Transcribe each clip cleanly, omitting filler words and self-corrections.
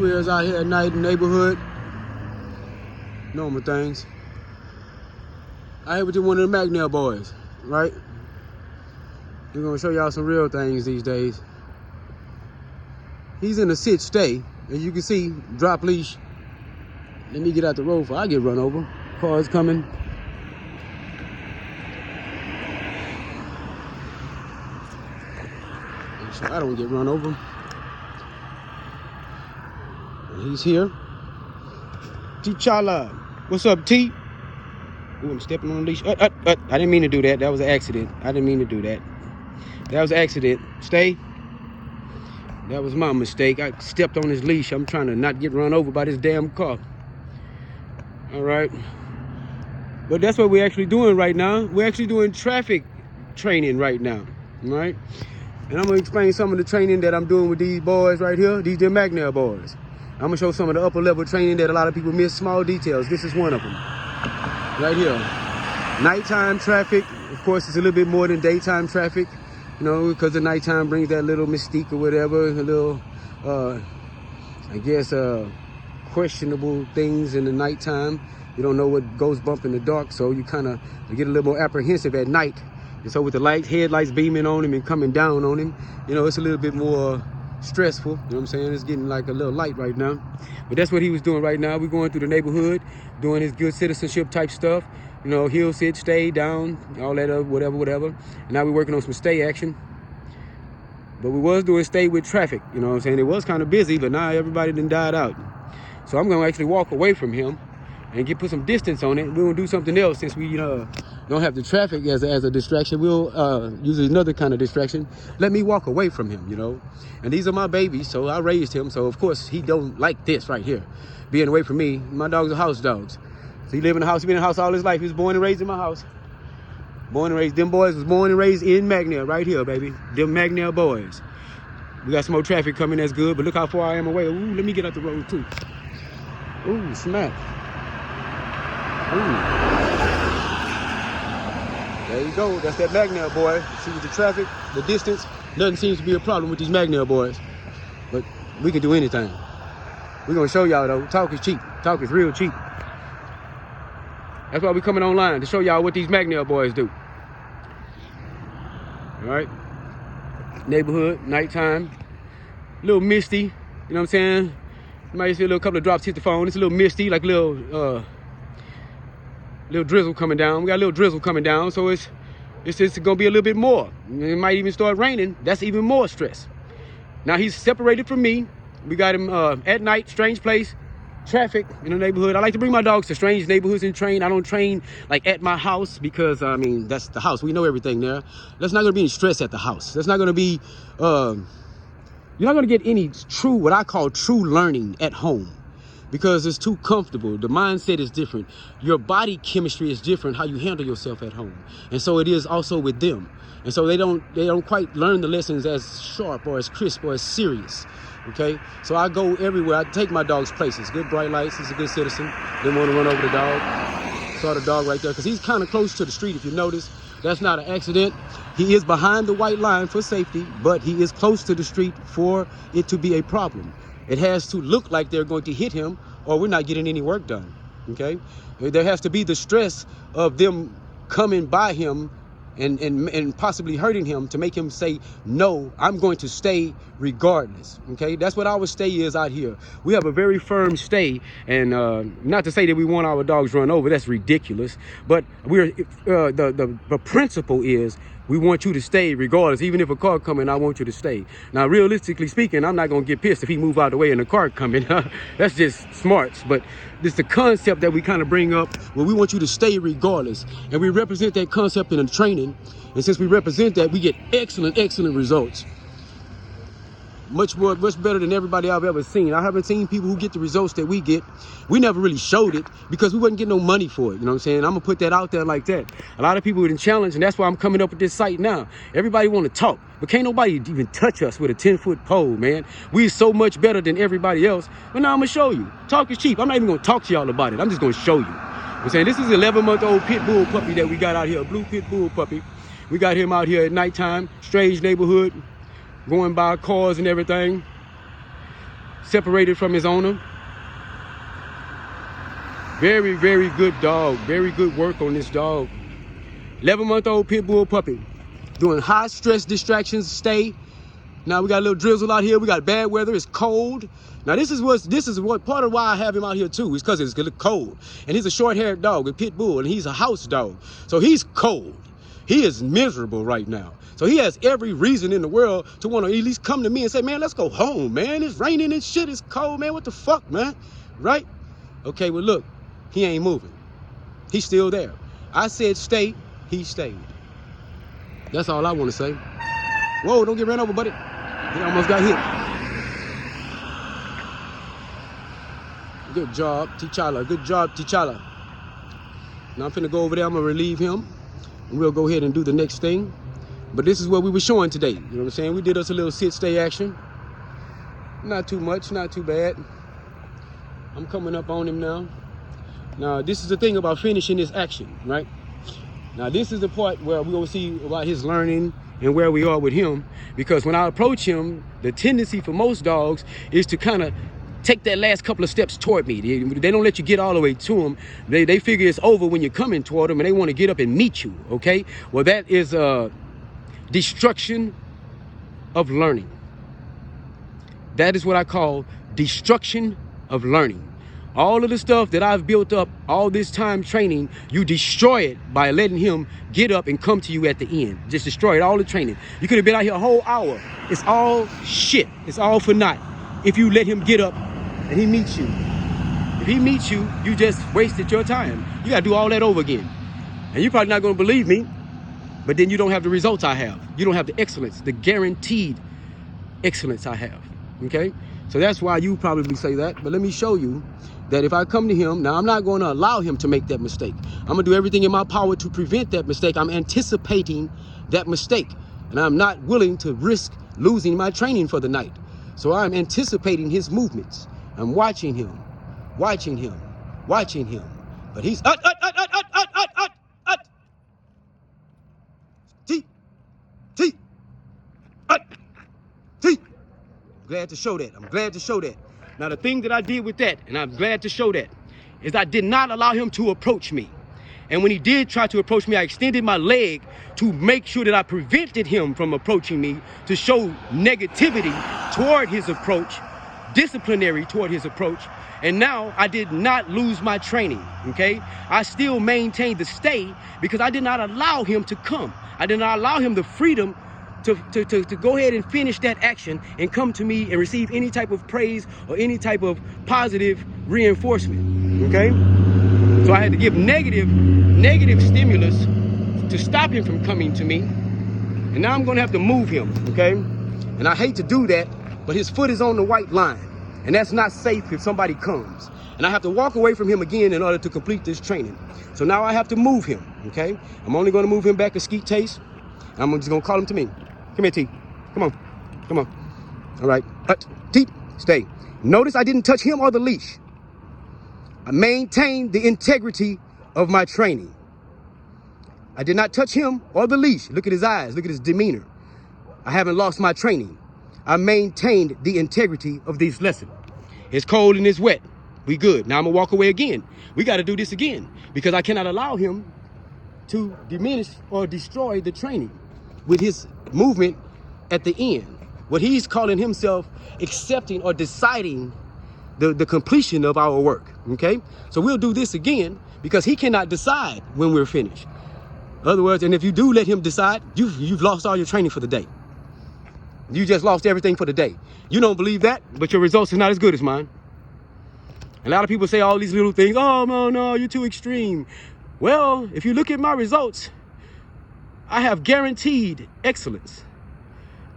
Anywhere's out here at night in the neighborhood. Normal things. I here with one of the McNair boys, right? We're gonna show y'all some real things these days. He's in a sit stay, as you can see, drop leash. Let me get out the road before I get run over. Cars coming. Make sure I don't get run over. And he's here. T'Challa. What's up, T? Ooh, I'm stepping on the leash. I didn't mean to do that. That was an accident. I didn't mean to do that. That was an accident. Stay. That was my mistake. I stepped on his leash. I'm trying to not get run over by this damn car. All right. But that's what we're actually doing right now. We're actually doing traffic training right now. All right. And I'm going to explain some of the training that I'm doing with these boys right here. These are McNair boys. I'm going to show some of the upper level training that a lot of people miss, small details. This is one of them. Right here. Nighttime traffic. Of course, it's a little bit more than daytime traffic. You know, because the nighttime brings that little mystique or whatever, a little, I guess, questionable things in the nighttime. You don't know what goes bump in the dark, so you kind of get a little more apprehensive at night. And so with the headlights beaming on him and coming down on him, you know, it's a little bit more stressful. You know what I'm saying? It's getting like a little light right now. But that's what he was doing right now. We're going through the neighborhood, doing his good citizenship type stuff. You know, heel, sit, stay, down, all that, whatever. And now we're working on some stay action. But we was doing stay with traffic, you know what I'm saying? It was kind of busy, but now everybody done died out. So I'm gonna actually walk away from him and put some distance on it. We're gonna do something else since we don't have the traffic as a distraction. We'll use another kind of distraction. Let me walk away from him, you know? And these are my babies, so I raised him. So of course he don't like this right here, being away from me. My dogs are house dogs. So he live in the house, he been in the house all his life. He was born and raised in my house. Born and raised, them boys was born and raised in McNair, right here, baby. Them McNair boys. We got some more traffic coming, that's good, but look how far I am away. Ooh, let me get out the road too. Ooh, smack. Ooh. There you go, that's that McNair boy. See with the traffic, the distance, nothing seems to be a problem with these McNair boys. But we can do anything. We're gonna show y'all though, talk is cheap. Talk is real cheap. That's why we're coming online, to show y'all what these McNair boys do. All right. Neighborhood, nighttime. A little misty, you know what I'm saying? You might see a little couple of drops hit the phone. It's a little misty, like a little drizzle coming down. We got a little drizzle coming down, so it's gonna be a little bit more. It might even start raining. That's even more stress. Now he's separated from me. We got him at night, strange place. Traffic in the neighborhood. I like to bring my dogs to strange neighborhoods and train. I don't train like at my house because I mean that's the house. We know everything there. There's not gonna be any stress at the house. There's not gonna be you're not gonna get any true, what I call true learning at home, because it's too comfortable. The mindset is different. Your body chemistry is different, how you handle yourself at home. And so it is also with them. And so they don't quite learn the lessons as sharp or as crisp or as serious. Okay, so I go everywhere. I take my dogs places. Good bright lights. He's a good citizen. Didn't want to run over the dog. Saw the dog right there because he's kind of close to the street. If you notice, that's not an accident. He is behind the white line for safety, but he is close to the street for it to be a problem. It has to look like they're going to hit him, or we're not getting any work done. Okay, there has to be the stress of them coming by him and possibly hurting him to make him say, no, I'm going to stay regardless. Okay, that's what our stay is out here. We have a very firm stay, and not to say that we want our dogs run over, that's ridiculous, but we're the principle is we want you to stay regardless. Even if a car coming, I want you to stay. Now, realistically speaking, I'm not going to get pissed if he move out of the way and the car coming. That's just smarts. But this is the concept that we kind of bring up, where we want you to stay regardless. And we represent that concept in the training. And since we represent that, we get excellent results. Much better than everybody I've ever seen. I haven't seen people who get the results that we get. We never really showed it because we wasn't getting no money for it. You know what I'm saying? I'm gonna put that out there like that. A lot of people were in challenge, and that's why I'm coming up with this site now. Everybody want to talk, but can't nobody even touch us with a 10-foot pole, man. We so much better than everybody else. But now I'm gonna show you. Talk is cheap. I'm not even gonna talk to y'all about it. I'm just gonna show you. I'm saying this is an 11-month-old pit bull puppy that we got out here, a blue pit bull puppy. We got him out here at nighttime, strange neighborhood, going by cars and everything. separated from his owner. Very, very good dog. Very good work on this dog. 11-month-old pit bull puppy. Doing high stress distractions, stay. Now we got a little drizzle out here. We got bad weather. It's cold. Now this is what part of why I have him out here too, is because it's cold. And he's a short-haired dog, a pit bull, and he's a house dog. So he's cold. He is miserable right now. So he has every reason in the world to want to at least come to me and say, man, let's go home, man. It's raining and shit. It's cold, man. What the fuck, man? Right? Okay, well, look, he ain't moving. He's still there. I said stay. He stayed. That's all I want to say. Whoa, don't get ran over, buddy. He almost got hit. Good job, T'Challa. Good job, T'Challa. Now I'm finna go over there. I'm gonna relieve him. And we'll go ahead and do the next thing. But this is what we were showing today. You know what I'm saying? We did us a little sit-stay action. Not too much, not too bad. I'm coming up on him now. Now, this is the thing about finishing this action, right? Now, this is the part where we're gonna see about his learning and where we are with him. Because when I approach him, the tendency for most dogs is to kind of take that last couple of steps toward me. They don't let you get all the way to them. They figure it's over when you're coming toward them, and they want to get up and meet you, okay? Well, that is destruction of learning. That is what I call destruction of learning. All of the stuff that I've built up all this time training, you destroy it by letting him get up and come to you at the end. Just destroy it, all the training. You could have been out here a whole hour. It's all shit. It's all for naught if you let him get up and he meets you. If he meets you, you just wasted your time. You got to do all that over again. And you're probably not going to believe me, but then you don't have the results I have. You don't have the excellence, the guaranteed excellence I have, okay? So that's why you probably say that. But let me show you that if I come to him, now I'm not going to allow him to make that mistake. I'm going to do everything in my power to prevent that mistake. I'm anticipating that mistake. And I'm not willing to risk losing my training for the night. So I'm anticipating his movements. I'm watching him, watching him, watching him. But he's Glad to show that. I'm glad to show that. Now, the thing that I did with that, and I'm glad to show that, is I did not allow him to approach me. And when he did try to approach me, I extended my leg to make sure that I prevented him from approaching me, to show negativity toward his approach, disciplinary toward his approach. And now I did not lose my training, okay? I still maintained the stay because I did not allow him to come. I did not allow him the freedom to go ahead and finish that action and come to me and receive any type of praise or any type of positive reinforcement, okay? So I had to give negative stimulus to stop him from coming to me. And now I'm gonna have to move him, okay? And I hate to do that, but his foot is on the white line. And that's not safe if somebody comes. And I have to walk away from him again in order to complete this training. So now I have to move him, okay? I'm only gonna move him back a skeet taste. I'm just gonna call him to me. Come here, T. Come on. Come on. All right. T, stay. Notice I didn't touch him or the leash. I maintained the integrity of my training. I did not touch him or the leash. Look at his eyes. Look at his demeanor. I haven't lost my training. I maintained the integrity of this lesson. It's cold and it's wet. We good. Now I'm gonna walk away again. We got to do this again because I cannot allow him to diminish or destroy the training with his movement at the end. What he's calling himself accepting or deciding the completion of our work, okay? So we'll do this again because he cannot decide when we're finished. In other words, and if you do let him decide, you've lost all your training for the day. You just lost everything for the day. You don't believe that, but your results are not as good as mine. A lot of people say all these little things, oh, no, you're too extreme. Well, if you look at my results, I have guaranteed excellence.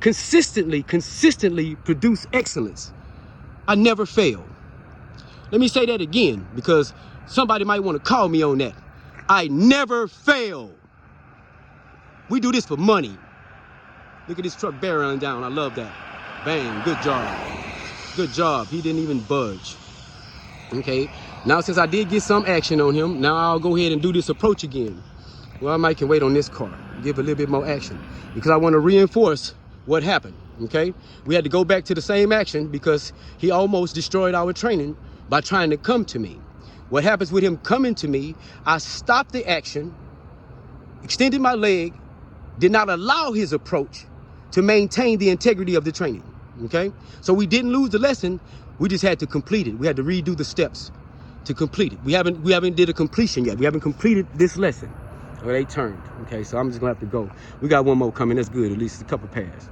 Consistently produce excellence. I never fail. Let me say that again because somebody might want to call me on that. I never fail. We do this for money. Look at this truck barreling down. I love that. Bang, good job. Good job. He didn't even budge. Okay, now since I did get some action on him, now I'll go ahead and do this approach again. Well, I might can wait on this car, give a little bit more action because I want to reinforce what happened. okay? We had to go back to the same action because he almost destroyed our training by trying to come to me. What happens with him coming to me, I stopped the action, extended my leg, did not allow his approach to maintain the integrity of the training, okay? So we didn't lose the lesson, we just had to complete it. We had to redo the steps to complete it. We haven't did a completion yet. We haven't completed this lesson. Or they turned, okay? So I'm just gonna have to go. We got one more coming, that's good, at least a couple pass,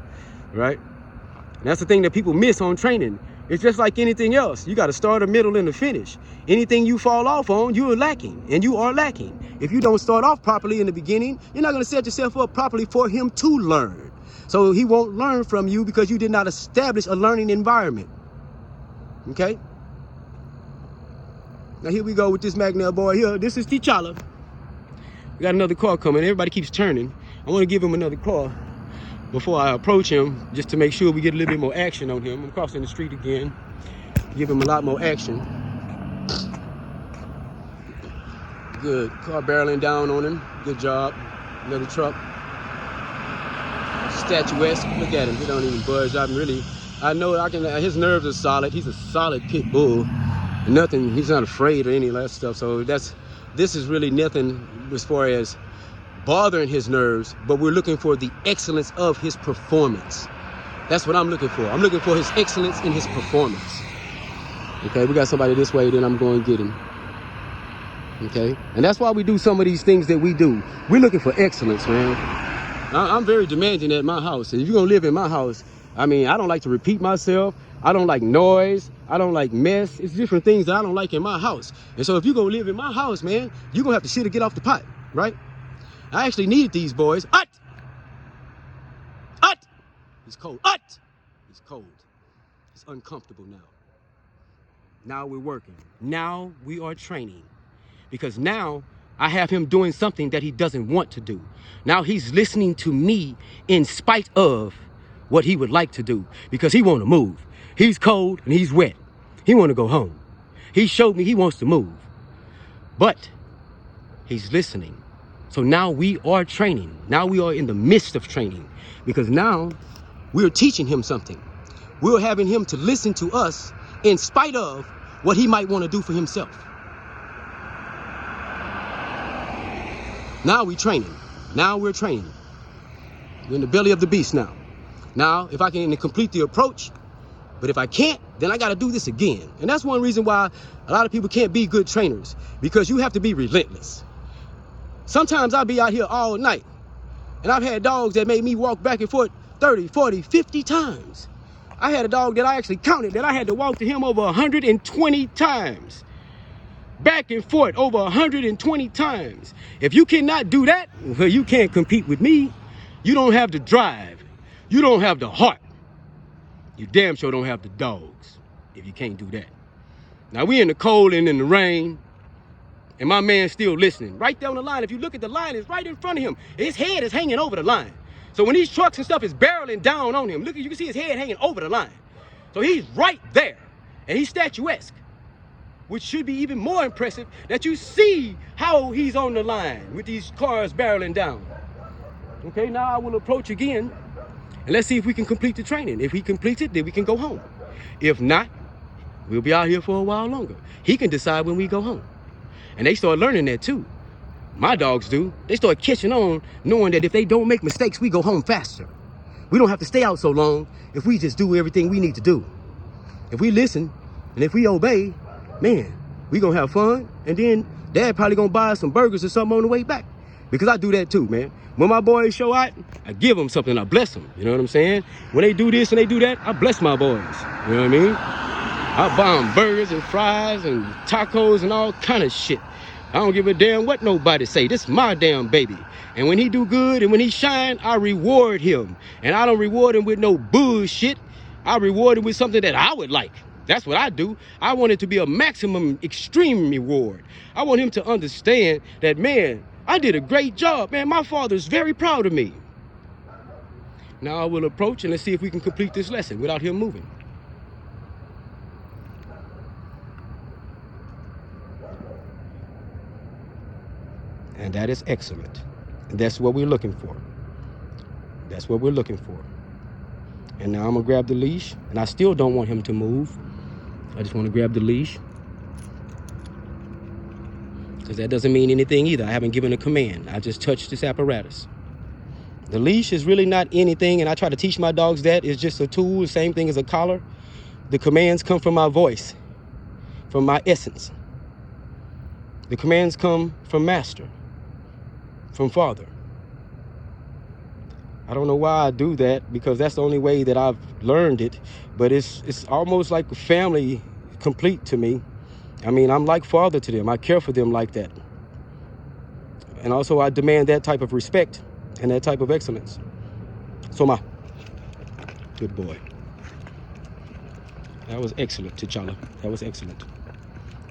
right? And that's the thing that people miss on training. It's just like anything else. You got to start, a middle, and a finish. Anything you fall off on, you are lacking, and you are lacking. If you don't start off properly in the beginning, you're not going to set yourself up properly for him to learn. So he won't learn from you because you did not establish a learning environment. Okay? Now here we go with this Magnell boy here. This is T'Challa. We got another car coming. Everybody keeps turning. I want to give him another car before I approach him, just to make sure we get a little bit more action on him. I'm crossing the street again. Give him a lot more action. Good. Car barreling down on him. Good job. Another truck. Statuesque. Look at him. He don't even budge. I know I can. His nerves are solid. He's a solid pit bull. Nothing. He's not afraid of any of that stuff. So this is really nothing as far as bothering his nerves, but we're looking for the excellence of his performance. That's what I'm looking for. I'm looking for his excellence in his performance. Okay, we got somebody this way, then I'm going to get him. Okay, and that's why we do some of these things that we do. We're looking for excellence, man. I'm very demanding at my house. If you're going to live in my house, I mean, I don't like to repeat myself. I don't like noise. I don't like mess. It's different things that I don't like in my house. And so if you're going to live in my house, man, you're going to have to shit or get off the pot, right? I actually needed these boys. Ut! He's cold. He's cold. He's uncomfortable now. Now we're working. Now we are training. Because now I have him doing something that he doesn't want to do. Now he's listening to me in spite of what he would like to do. Because he want to move. He's cold and he's wet. He want to go home. He showed me he wants to move. But he's listening. So now we are training. Now we are in the midst of training, because now we're teaching him something. We're having him to listen to us in spite of what he might want to do for himself. Now we're training. Now we're training. We're in the belly of the beast now. Now, if I can complete the approach, but if I can't, then I got to do this again. And that's one reason why a lot of people can't be good trainers, because you have to be relentless. Sometimes I'll be out here all night, and I've had dogs that made me walk back and forth 30, 40, 50 times. I had a dog that I actually counted that I had to walk to him over 120 times. Back and forth over 120 times. If you cannot do that, well, you can't compete with me. You don't have the drive. You don't have the heart. You damn sure don't have the dogs if you can't do that. Now we in the cold and in the rain, and my man's still listening. Right there on the line, if you look at the line, it's right in front of him. His head is hanging over the line. So when these trucks and stuff is barreling down on him, look, you can see his head hanging over the line. So he's right there, and he's statuesque, which should be even more impressive that you see how he's on the line with these cars barreling down. Okay, now I will approach again, and let's see if we can complete the training. If he completes it, then we can go home. If not, we'll be out here for a while longer. He can decide when we go home. And they start learning that too. My dogs do. They start catching on, knowing that if they don't make mistakes, we go home faster. We don't have to stay out so long if we just do everything we need to do. If we listen and if we obey, man, we gonna have fun. And then Dad probably gonna buy us some burgers or something on the way back. Because I do that too, man. When my boys show out, I give them something, I bless them. You know what I'm saying? When they do this and they do that, I bless my boys. You know what I mean? I buy them burgers and fries and tacos and all kind of shit. I don't give a damn what nobody say. This is my damn baby. And when he do good and when he shine, I reward him. And I don't reward him with no bullshit. I reward him with something that I would like. That's what I do. I want it to be a maximum extreme reward. I want him to understand that, man, I did a great job, man. My father's very proud of me. Now I will approach and let's see if we can complete this lesson without him moving. And that is excellent. And that's what we're looking for. That's what we're looking for. And now I'm gonna grab the leash, and I still don't want him to move. I just want to grab the leash, because that doesn't mean anything either. I haven't given a command. I just touched this apparatus. The leash is really not anything, and I try to teach my dogs that. It's just a tool, the same thing as a collar. The commands come from my voice, from my essence. The commands come from Master, from Father. I don't know why I do that, because that's the only way that I've learned it, but it's almost like a family complete to me. I mean, I'm like father to them. I care for them like that. And also I demand that type of respect and that type of excellence. Soma, good boy. That was excellent, T'Challa. That was excellent.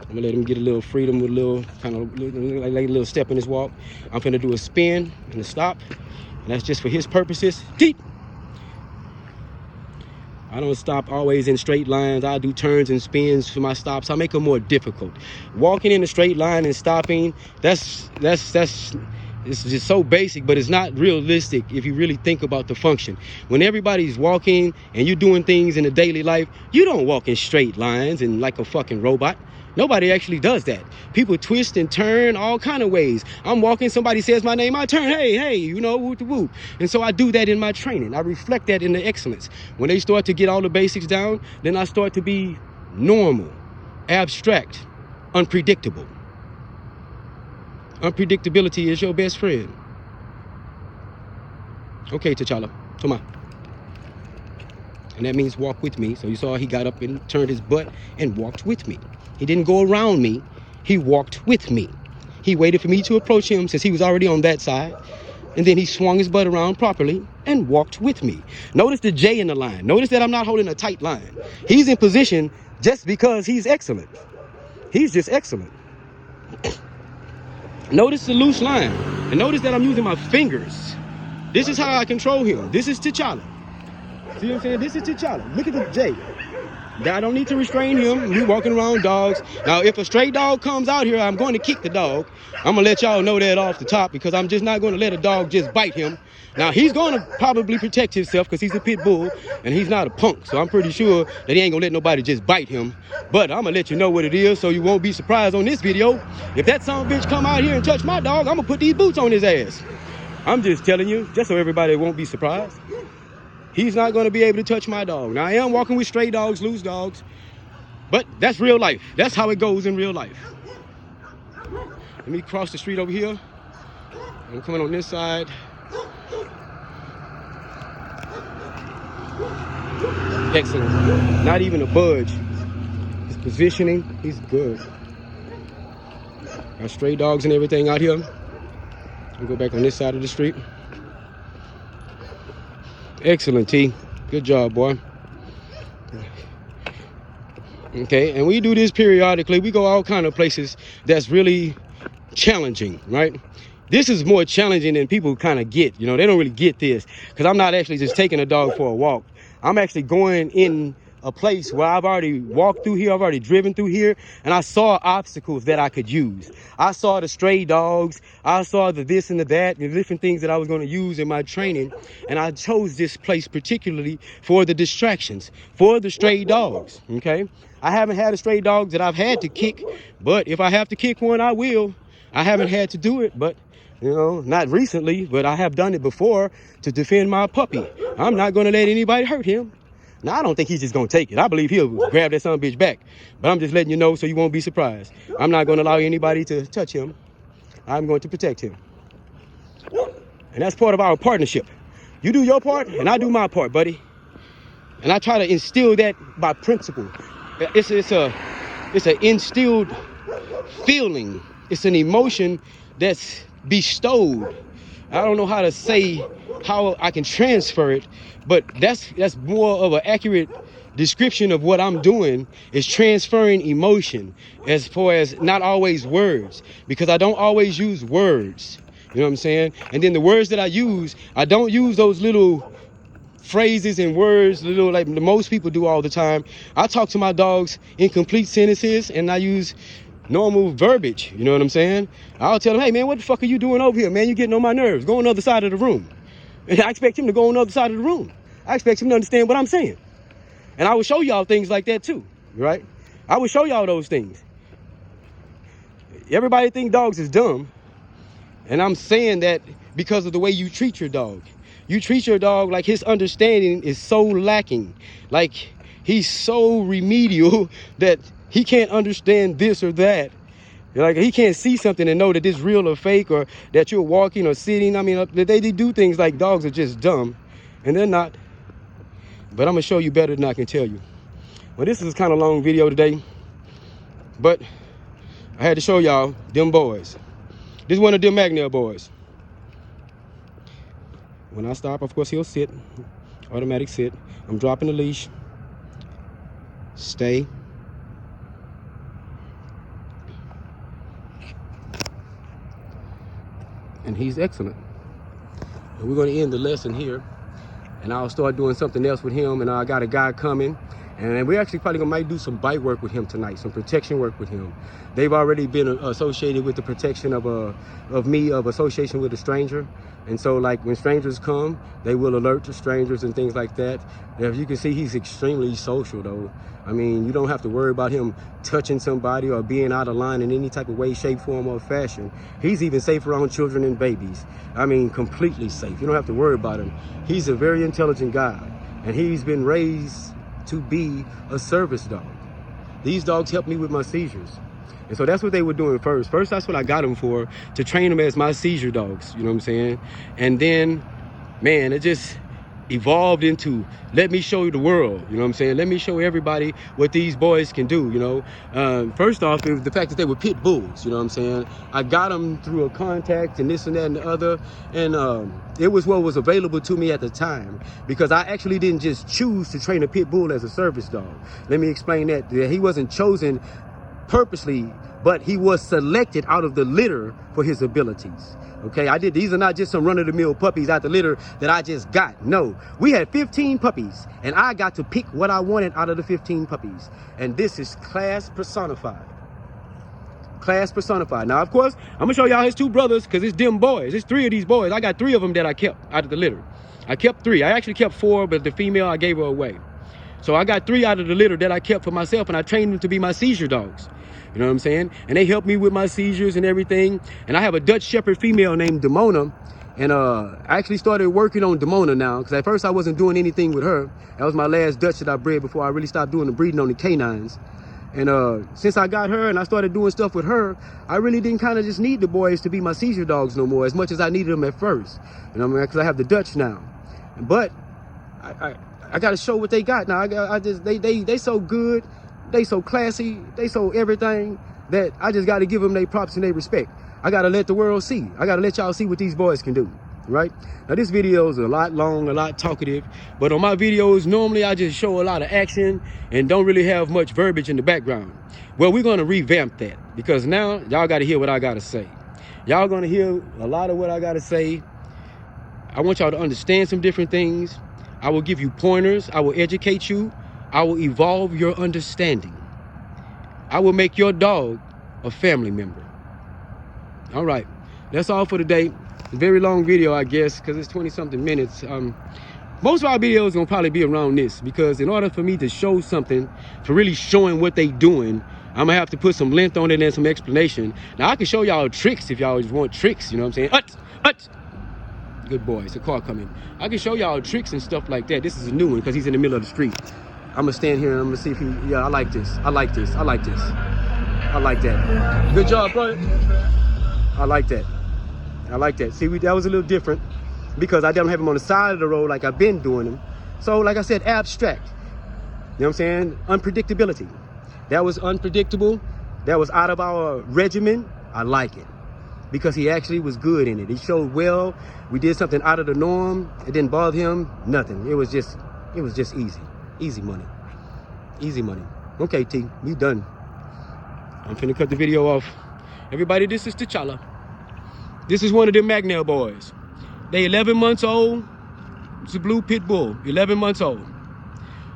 I'm gonna let him get a little freedom with a little, kind of like a little step in his walk. I'm gonna do a spin and a stop. And that's just for his purposes. Teet! I don't stop always in straight lines. I do turns and spins for my stops. I make them more difficult. Walking in a straight line and stopping, it's just so basic, but it's not realistic if you really think about the function. When everybody's walking and you're doing things in the daily life, you don't walk in straight lines and like a fucking robot. Nobody actually does that. People twist and turn all kind of ways. I'm walking, somebody says my name, I turn, hey, you know, whoop de whoop. And so I do that in my training. I reflect that in the excellence. When they start to get all the basics down, then I start to be normal, abstract, unpredictable. Unpredictability is your best friend. Okay, T'Challa, come on. And that means walk with me. So you saw he got up and turned his butt and walked with me. He didn't go around me. He walked with me. He waited for me to approach him since he was already on that side. And then he swung his butt around properly and walked with me. Notice the J in the line. Notice that I'm not holding a tight line. He's in position just because he's excellent. He's just excellent. Notice the loose line. And notice that I'm using my fingers. This is how I control him. This is T'Challa. See what I'm saying? This is T'Challa. Look at the J. I don't need to restrain him. We're walking around dogs. Now, if a stray dog comes out here, I'm going to kick the dog. I'm going to let y'all know that off the top, because I'm just not going to let a dog just bite him. Now, he's going to probably protect himself because he's a pit bull and he's not a punk. So I'm pretty sure that he ain't going to let nobody just bite him. But I'm going to let you know what it is so you won't be surprised on this video. If that son of a bitch come out here and touch my dog, I'm going to put these boots on his ass. I'm just telling you, just so everybody won't be surprised. He's not going to be able to touch my dog. Now, I am walking with stray dogs, loose dogs, but that's real life. That's how it goes in real life. Let me cross the street over here. I'm coming on this side. Excellent. Not even a budge. His positioning, he's good. Got stray dogs and everything out here. I'll go back on this side of the street. Excellent, T. Good job, boy. Okay, and we do this periodically. We go all kind of places that's really challenging, right? This is more challenging than people kind of get. You know, they don't really get this, because I'm not actually just taking a dog for a walk. I'm actually going in a place where I've already walked through here, I've already driven through here, and I saw obstacles that I could use. I saw the stray dogs, I saw the this and the that, and the different things that I was going to use in my training, and I chose this place particularly for the distractions, for the stray dogs, okay? I haven't had a stray dog that I've had to kick, but if I have to kick one, I will. I haven't had to do it, but you know, not recently, but I have done it before to defend my puppy. I'm not going to let anybody hurt him. Now, I don't think he's just going to take it. I believe he'll grab that son of a bitch back. But I'm just letting you know so you won't be surprised. I'm not going to allow anybody to touch him. I'm going to protect him. And that's part of our partnership. You do your part, and I do my part, buddy. And I try to instill that by principle. It's an instilled feeling. It's an emotion that's bestowed. I don't know how to say how I can transfer it, but that's more of an accurate description of what I'm doing, is transferring emotion, as far as not always words, because I don't always use words. You know what I'm saying? And then the words that I use, I don't use those little phrases and words, little like most people do all the time. I talk to my dogs in complete sentences, and I use normal verbiage. You know what I'm saying? I'll tell them, hey man, what the fuck are you doing over here, man? You're getting on my nerves. Go on the other side of the room. And I expect him to go on the other side of the room. I expect him to understand what I'm saying. And I will show y'all things like that too, right? I will show y'all those things. Everybody think dogs is dumb. And I'm saying that because of the way you treat your dog. You treat your dog like his understanding is so lacking. Like he's so remedial that he can't understand this or that. Like he can't see something and know that it's real or fake, or that you're walking or sitting. I mean, they do things like dogs are just dumb, and they're not. But I'm gonna show you better than I can tell you. Well, this is kind of long video today, but I had to show y'all them boys. This is one of them Magnell boys. When I stop, of course, he'll sit. Automatic sit. I'm dropping the leash. Stay. And he's excellent. And we're going to end the lesson here, and I'll start doing something else with him. And I got a guy coming, and we're actually probably might do some bite work with him tonight, some protection work with him. They've already been associated with the protection of association with a stranger. And so, like, when strangers come, they will alert the strangers and things like that. As you can see, he's extremely social, though. I mean, you don't have to worry about him touching somebody or being out of line in any type of way, shape, form, or fashion. He's even safe around children and babies. I mean, completely safe. You don't have to worry about him. He's a very intelligent guy, and he's been raised to be a service dog. These dogs help me with my seizures. And so that's what they were doing first. First, that's what I got them for, to train them as my seizure dogs, you know what I'm saying? And then, man, it just evolved into, let me show you the world, you know what I'm saying? Let me show everybody what these boys can do, you know? First off, it was the fact that they were pit bulls, you know what I'm saying? I got them through a contact and this and that and the other, and it was what was available to me at the time, because I actually didn't just choose to train a pit bull as a service dog. Let me explain that. He wasn't chosen purposely, but he was selected out of the litter for his abilities. Okay, these are not just some run-of-the-mill puppies out the litter that I just got. No, we had 15 puppies, and I got to pick what I wanted out of the 15 puppies. And this is class personified. Class personified. Now, of course, I'm gonna show y'all his two brothers, because it's them boys. It's 3 of these boys. I got 3 of them that I kept out of the litter. I kept 3. I actually kept 4, but the female, I gave her away. So I got 3 out of the litter that I kept for myself, and I trained them to be my seizure dogs. You know what I'm saying? And they help me with my seizures and everything. And I have a Dutch Shepherd female named Demona. And I actually started working on Demona now, because at first I wasn't doing anything with her. That was my last Dutch that I bred before I really stopped doing the breeding on the canines. And since I got her and I started doing stuff with her, I really didn't kind of just need the boys to be my seizure dogs no more, as much as I needed them at first. You know what I mean? Because I have the Dutch now. But I got to show what they got now. They so good. They so classy, they so everything, that I just got to give them their props and their respect. I got to let the world see. I got to let y'all see what these boys can do, right? Now, this video is a lot long, a lot talkative, but on my videos, normally I just show a lot of action and don't really have much verbiage in the background. Well, we're going to revamp that, because now y'all got to hear what I got to say. Y'all going to hear a lot of what I got to say. I want y'all to understand some different things. I will give you pointers. I will educate you. I will evolve your understanding. I will make your dog a family member. All right, that's all for today. A very long video, I guess, because it's 20-something minutes. Most of our videos gonna probably be around this, because in order for me to show something, for really showing what they doing, I'm gonna have to put some length on it and some explanation. Now, I can show y'all tricks if y'all just want tricks, you know what I'm saying? Good boy, it's a car coming. I can show y'all tricks and stuff like that. This is a new one, because he's in the middle of the street. I'm gonna stand here and I'm gonna see if he, yeah, I like this. I like this. I like this. I like that. Good job, brother. I like that. I like that. See, that was a little different, because I didn't have him on the side of the road like I've been doing him. So, like I said, abstract. You know what I'm saying? Unpredictability. That was unpredictable. That was out of our regimen. I like it, because he actually was good in it. He showed well. We did something out of the norm. It didn't bother him. Nothing. It was just easy. Easy money. Easy money. Okay, T, we done. I'm finna cut the video off. Everybody, this is T'Challa. This is one of them Magnell boys. They 11 months old. It's a blue pit bull, 11 months old.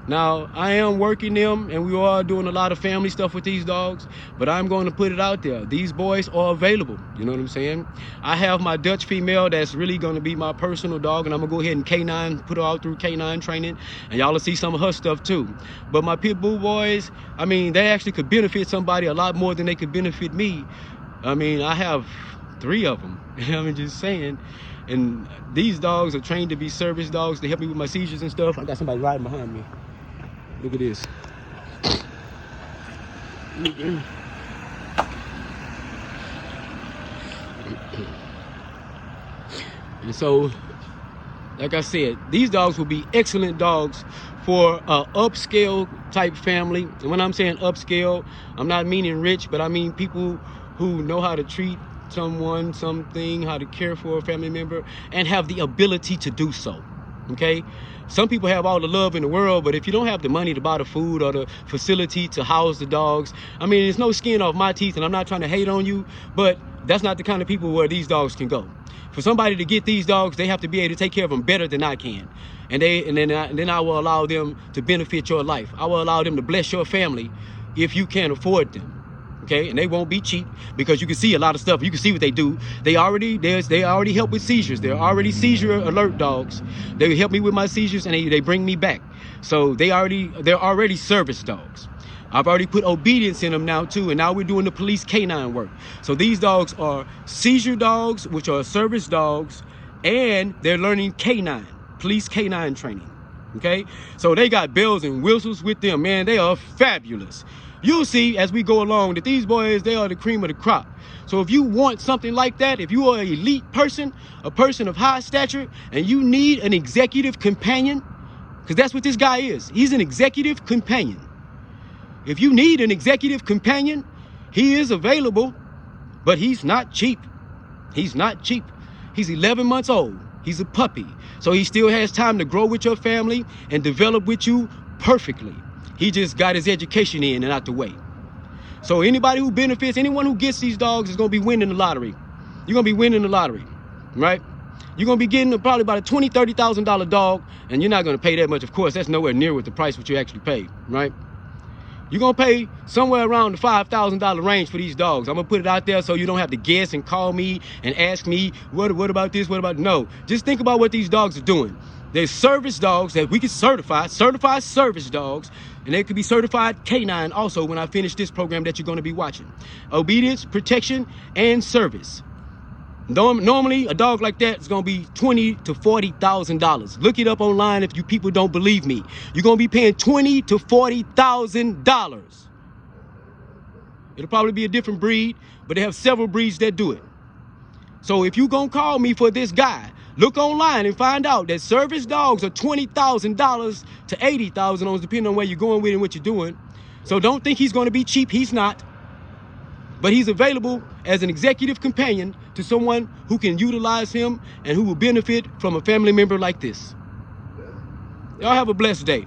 Now, I am working them, and we are doing a lot of family stuff with these dogs, but I'm going to put it out there. These boys are available. You know what I'm saying? I have my Dutch female that's really going to be my personal dog, and I'm going to go ahead and K9, put her out through K9 training, and y'all will see some of her stuff too. But my pit bull boys, I mean, they actually could benefit somebody a lot more than they could benefit me. I mean, I have 3 of them. I'm just saying. And these dogs are trained to be service dogs to help me with my seizures and stuff. I got somebody riding behind me. Look at this. And so, like I said, these dogs will be excellent dogs for a upscale type family. And when I'm saying upscale, I'm not meaning rich, but I mean people who know how to treat someone, something, how to care for a family member, and have the ability to do so. Okay? Some people have all the love in the world, but if you don't have the money to buy the food or the facility to house the dogs, I mean, there's no skin off my teeth, and I'm not trying to hate on you, but that's not the kind of people where these dogs can go. For somebody to get these dogs, they have to be able to take care of them better than I can. And then I will allow them to benefit your life. I will allow them to bless your family if you can't afford them. Okay, and they won't be cheap, because you can see a lot of stuff. You can see what they do. They already help with seizures. They're already seizure alert dogs. They help me with my seizures, and they bring me back. So they're already service dogs. I've already put obedience in them now too, and now we're doing the police K9 work. So these dogs are seizure dogs, which are service dogs, and they're learning K9, police K9 training. Okay, so they got bells and whistles with them, man. They are fabulous. You'll see as we go along that these boys, they are the cream of the crop. So if you want something like that, if you are an elite person, a person of high stature, and you need an executive companion, because that's what this guy is. He's an executive companion. If you need an executive companion, he is available, but he's not cheap. He's not cheap. He's 11 months old. He's a puppy. So he still has time to grow with your family and develop with you perfectly. He just got his education in and out the way. So anybody who benefits, anyone who gets these dogs is going to be winning the lottery. You're going to be winning the lottery, right? You're going to be getting probably about a $20,000, $30,000 dog, and you're not going to pay that much. Of course, that's nowhere near with the price what you actually pay, right? You're going to pay somewhere around the $5,000 range for these dogs. I'm going to put it out there so you don't have to guess and call me and ask me, what about this, what about... No, just think about what these dogs are doing. They're service dogs that we can certified service dogs, and they could be certified K9 also when I finish this program that you're going to be watching. Obedience, protection, and service. Normally, a dog like that is going to be $20,000 to $40,000. Look it up online if you people don't believe me. You're going to be paying $20,000 to $40,000. It'll probably be a different breed, but they have several breeds that do it. So if you're going to call me for this guy, look online and find out that service dogs are $20,000 to $80,000, depending on where you're going with and what you're doing. So don't think he's going to be cheap. He's not. But he's available as an executive companion to someone who can utilize him and who will benefit from a family member like this. Y'all have a blessed day.